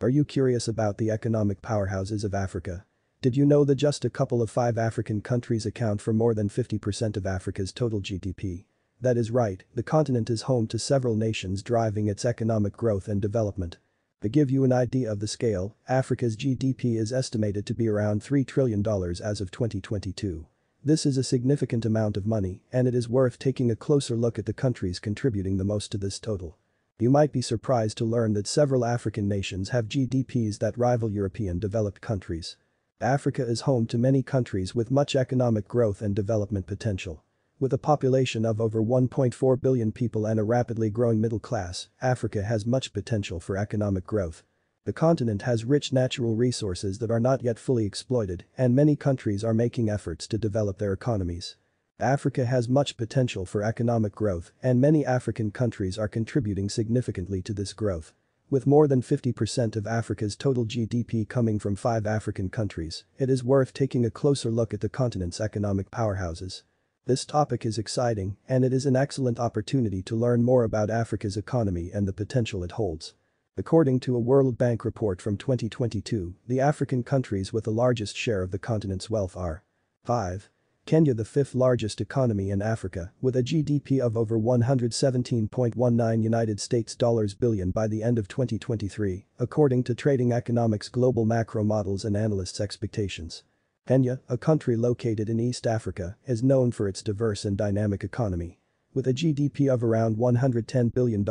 Are you curious about the economic powerhouses of Africa? Did you know that just a couple of 5 African countries account for more than 50% of Africa's total GDP? That is right, the continent is home to several nations driving its economic growth and development. To give you an idea of the scale, Africa's GDP is estimated to be around $3 trillion as of 2022. This is a significant amount of money, and it is worth taking a closer look at the countries contributing the most to this total. You might be surprised to learn that several African nations have GDPs that rival European developed countries. Africa is home to many countries with much economic growth and development potential. With a population of over 1.4 billion people and a rapidly growing middle class, Africa has much potential for economic growth. The continent has rich natural resources that are not yet fully exploited, and many countries are making efforts to develop their economies. Africa has much potential for economic growth, and many African countries are contributing significantly to this growth. With more than 50% of Africa's total GDP coming from 5 African countries, it is worth taking a closer look at the continent's economic powerhouses. This topic is exciting, and it is an excellent opportunity to learn more about Africa's economy and the potential it holds. According to a World Bank report from 2022, the African countries with the largest share of the continent's wealth are 5. Kenya, the 5th largest economy in Africa, with a GDP of over $117.19 billion by the end of 2023, according to Trading Economics Global Macro Models and Analysts' expectations. Kenya, a country located in East Africa, is known for its diverse and dynamic economy. With a GDP of around $110 billion,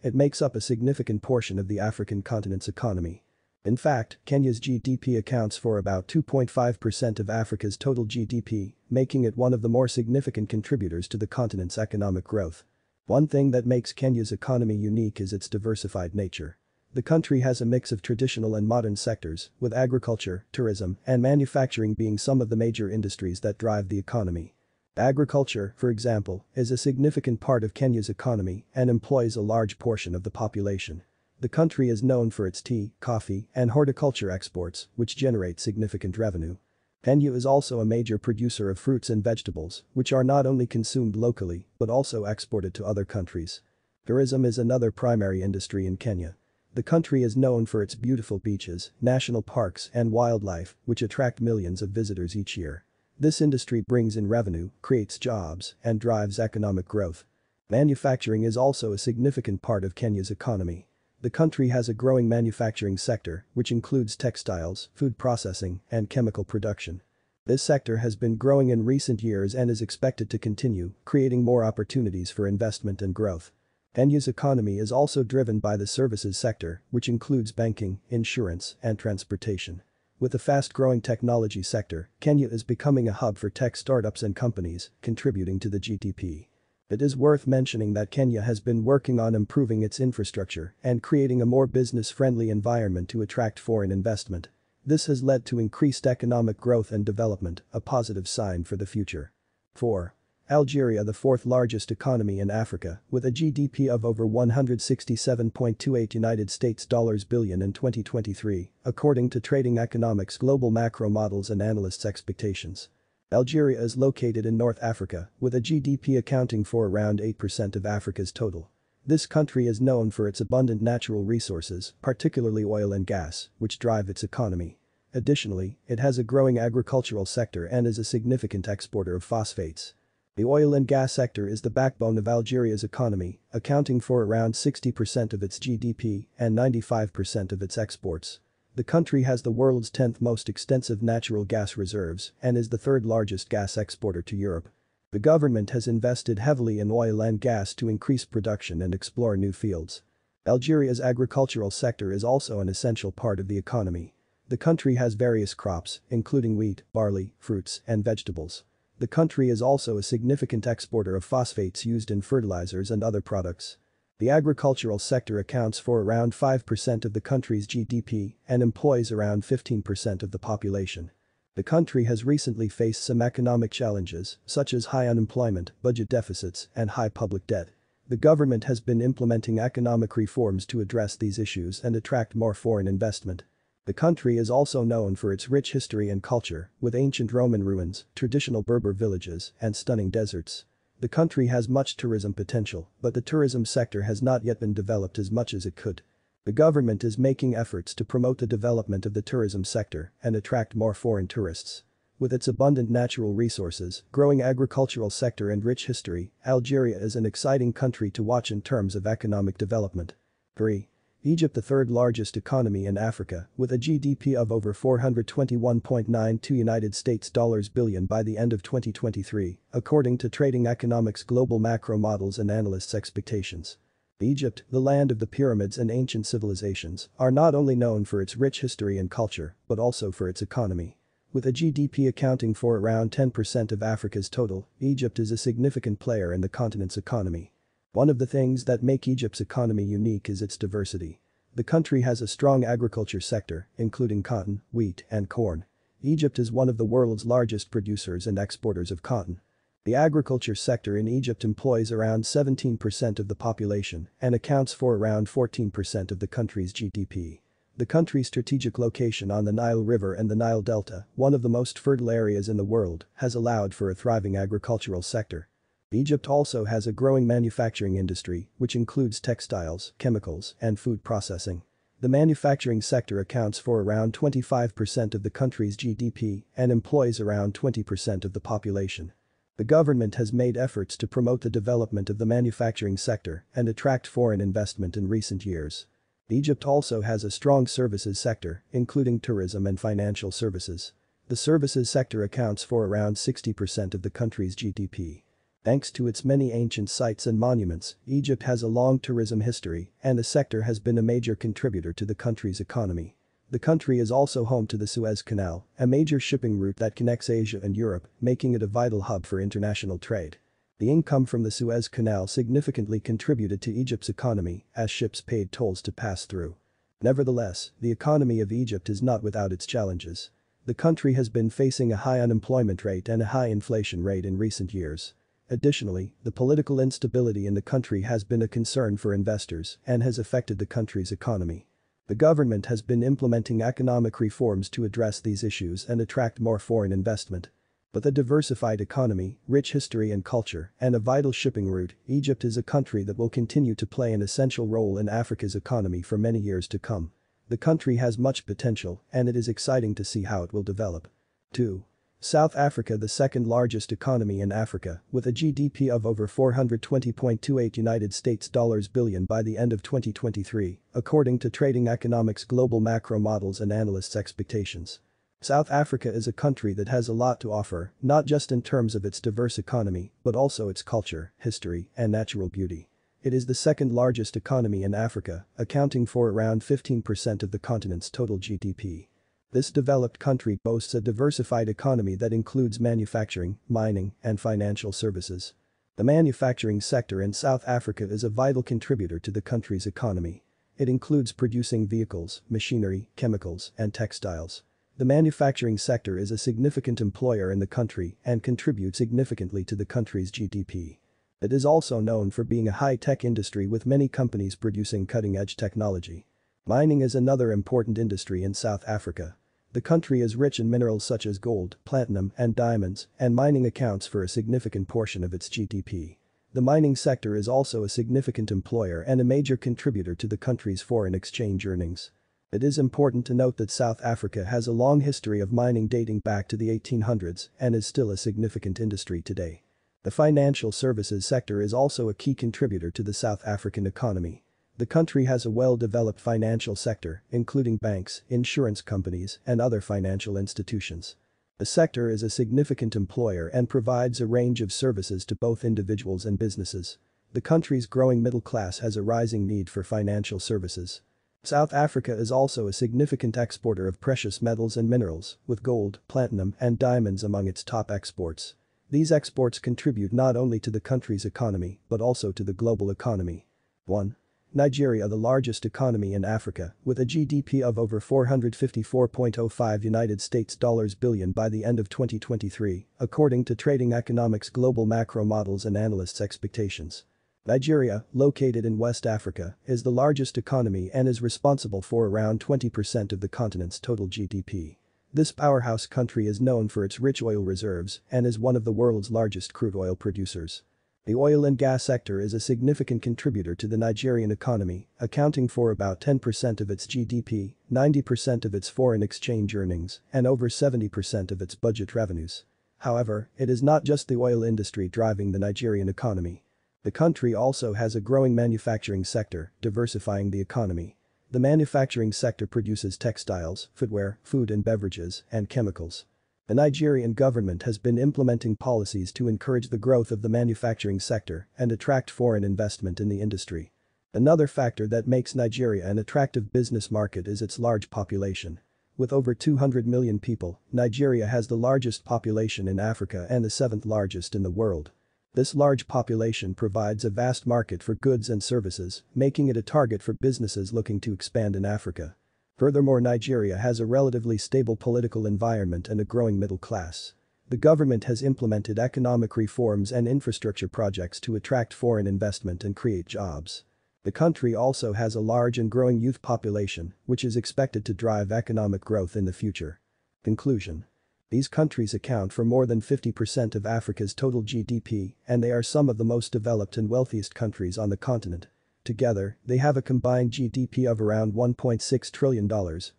it makes up a significant portion of the African continent's economy. In fact, Kenya's GDP accounts for about 2.5% of Africa's total GDP, making it one of the more significant contributors to the continent's economic growth. One thing that makes Kenya's economy unique is its diversified nature. The country has a mix of traditional and modern sectors, with agriculture, tourism, and manufacturing being some of the major industries that drive the economy. Agriculture, for example, is a significant part of Kenya's economy and employs a large portion of the population. The country is known for its tea, coffee, and horticulture exports, which generate significant revenue. Kenya is also a major producer of fruits and vegetables, which are not only consumed locally but also exported to other countries. Tourism is another primary industry in Kenya. The country is known for its beautiful beaches, national parks, and wildlife, which attract millions of visitors each year. This industry brings in revenue, creates jobs, and drives economic growth. Manufacturing is also a significant part of Kenya's economy. The country has a growing manufacturing sector, which includes textiles, food processing, and chemical production. This sector has been growing in recent years and is expected to continue, creating more opportunities for investment and growth. Kenya's economy is also driven by the services sector, which includes banking, insurance, and transportation. With a fast-growing technology sector, Kenya is becoming a hub for tech startups and companies, contributing to the GDP. It is worth mentioning that Kenya has been working on improving its infrastructure and creating a more business-friendly environment to attract foreign investment. This has led to increased economic growth and development, a positive sign for the future. 4. Algeria, the 4th largest economy in Africa, with a GDP of over $167.28 billion in 2023, according to Trading Economics Global Macro Models and Analysts' expectations. Algeria is located in North Africa, with a GDP accounting for around 8% of Africa's total. This country is known for its abundant natural resources, particularly oil and gas, which drive its economy. Additionally, it has a growing agricultural sector and is a significant exporter of phosphates. The oil and gas sector is the backbone of Algeria's economy, accounting for around 60% of its GDP and 95% of its exports. The country has the world's 10th most extensive natural gas reserves and is the 3rd largest gas exporter to Europe. The government has invested heavily in oil and gas to increase production and explore new fields. Algeria's agricultural sector is also an essential part of the economy. The country has various crops, including wheat, barley, fruits, and vegetables. The country is also a significant exporter of phosphates used in fertilizers and other products. The agricultural sector accounts for around 5% of the country's GDP and employs around 15% of the population. The country has recently faced some economic challenges, such as high unemployment, budget deficits, and high public debt. The government has been implementing economic reforms to address these issues and attract more foreign investment. The country is also known for its rich history and culture, with ancient Roman ruins, traditional Berber villages, and stunning deserts. The country has much tourism potential, but the tourism sector has not yet been developed as much as it could. The government is making efforts to promote the development of the tourism sector and attract more foreign tourists. With its abundant natural resources, growing agricultural sector and rich history, Algeria is an exciting country to watch in terms of economic development. 3. Egypt, the third largest economy in Africa, with a GDP of over $421.92 billion by the end of 2023, according to Trading Economics Global Macro Models and Analysts' expectations. Egypt, the land of the pyramids and ancient civilizations, are not only known for its rich history and culture, but also for its economy. With a GDP accounting for around 10% of Africa's total, Egypt is a significant player in the continent's economy. One of the things that make Egypt's economy unique is its diversity. The country has a strong agriculture sector, including cotton, wheat, and corn. Egypt is one of the world's largest producers and exporters of cotton. The agriculture sector in Egypt employs around 17% of the population and accounts for around 14% of the country's GDP. The country's strategic location on the Nile River and the Nile Delta, one of the most fertile areas in the world, has allowed for a thriving agricultural sector. Egypt also has a growing manufacturing industry, which includes textiles, chemicals, and food processing. The manufacturing sector accounts for around 25% of the country's GDP and employs around 20% of the population. The government has made efforts to promote the development of the manufacturing sector and attract foreign investment in recent years. Egypt also has a strong services sector, including tourism and financial services. The services sector accounts for around 60% of the country's GDP. Thanks to its many ancient sites and monuments, Egypt has a long tourism history, and the sector has been a major contributor to the country's economy. The country is also home to the Suez Canal, a major shipping route that connects Asia and Europe, making it a vital hub for international trade. The income from the Suez Canal significantly contributed to Egypt's economy as ships paid tolls to pass through. Nevertheless, the economy of Egypt is not without its challenges. The country has been facing a high unemployment rate and a high inflation rate in recent years. Additionally, the political instability in the country has been a concern for investors and has affected the country's economy. The government has been implementing economic reforms to address these issues and attract more foreign investment. With a diversified economy, rich history and culture, and a vital shipping route, Egypt is a country that will continue to play an essential role in Africa's economy for many years to come. The country has much potential, and it is exciting to see how it will develop. 2. South Africa, the second largest economy in Africa, with a GDP of over $420.28 billion by the end of 2023, according to Trading Economics Global Macro Models and Analysts' expectations. South Africa is a country that has a lot to offer, not just in terms of its diverse economy, but also its culture, history, and natural beauty. It is the second largest economy in Africa, accounting for around 15% of the continent's total GDP. This developed country boasts a diversified economy that includes manufacturing, mining, and financial services. The manufacturing sector in South Africa is a vital contributor to the country's economy. It includes producing vehicles, machinery, chemicals, and textiles. The manufacturing sector is a significant employer in the country and contributes significantly to the country's GDP. It is also known for being a high-tech industry with many companies producing cutting-edge technology. Mining is another important industry in South Africa. The country is rich in minerals such as gold, platinum, and diamonds, and mining accounts for a significant portion of its GDP. The mining sector is also a significant employer and a major contributor to the country's foreign exchange earnings. It is important to note that South Africa has a long history of mining dating back to the 1800s and is still a significant industry today. The financial services sector is also a key contributor to the South African economy. The country has a well-developed financial sector, including banks, insurance companies, and other financial institutions. The sector is a significant employer and provides a range of services to both individuals and businesses. The country's growing middle class has a rising need for financial services. South Africa is also a significant exporter of precious metals and minerals, with gold, platinum, and diamonds among its top exports. These exports contribute not only to the country's economy but also to the global economy. 1. Nigeria, the largest economy in Africa, with a GDP of over $454.05 billion by the end of 2023, according to Trading Economics Global Macro Models and Analysts' expectations. Nigeria, located in West Africa, is the largest economy and is responsible for around 20% of the continent's total GDP. This powerhouse country is known for its rich oil reserves and is one of the world's largest crude oil producers. The oil and gas sector is a significant contributor to the Nigerian economy, accounting for about 10% of its GDP, 90% of its foreign exchange earnings, and over 70% of its budget revenues. However, it is not just the oil industry driving the Nigerian economy. The country also has a growing manufacturing sector, diversifying the economy. The manufacturing sector produces textiles, footwear, food and beverages, and chemicals. The Nigerian government has been implementing policies to encourage the growth of the manufacturing sector and attract foreign investment in the industry. Another factor that makes Nigeria an attractive business market is its large population. With over 200 million people, Nigeria has the largest population in Africa and the seventh largest in the world. This large population provides a vast market for goods and services, making it a target for businesses looking to expand in Africa. Furthermore, Nigeria has a relatively stable political environment and a growing middle class. The government has implemented economic reforms and infrastructure projects to attract foreign investment and create jobs. The country also has a large and growing youth population, which is expected to drive economic growth in the future. Conclusion. These countries account for more than 50% of Africa's total GDP, and they are some of the most developed and wealthiest countries on the continent. Together, they have a combined GDP of around $1.6 trillion,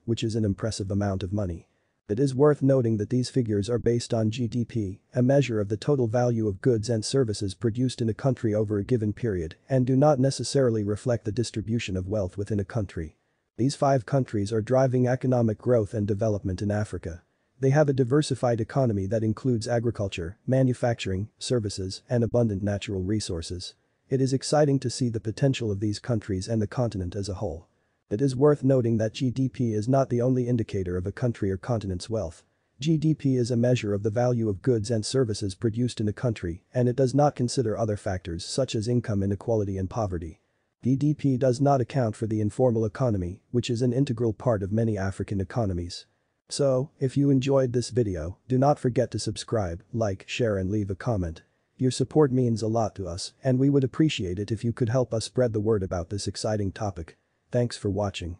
which is an impressive amount of money. It is worth noting that these figures are based on GDP, a measure of the total value of goods and services produced in a country over a given period, and do not necessarily reflect the distribution of wealth within a country. These 5 countries are driving economic growth and development in Africa. They have a diversified economy that includes agriculture, manufacturing, services, and abundant natural resources. It is exciting to see the potential of these countries and the continent as a whole. It is worth noting that GDP is not the only indicator of a country or continent's wealth. GDP is a measure of the value of goods and services produced in a country, and it does not consider other factors such as income inequality and poverty. GDP does not account for the informal economy, which is an integral part of many African economies. So, if you enjoyed this video, do not forget to subscribe, like, share and leave a comment. Your support means a lot to us, and we would appreciate it if you could help us spread the word about this exciting topic. Thanks for watching.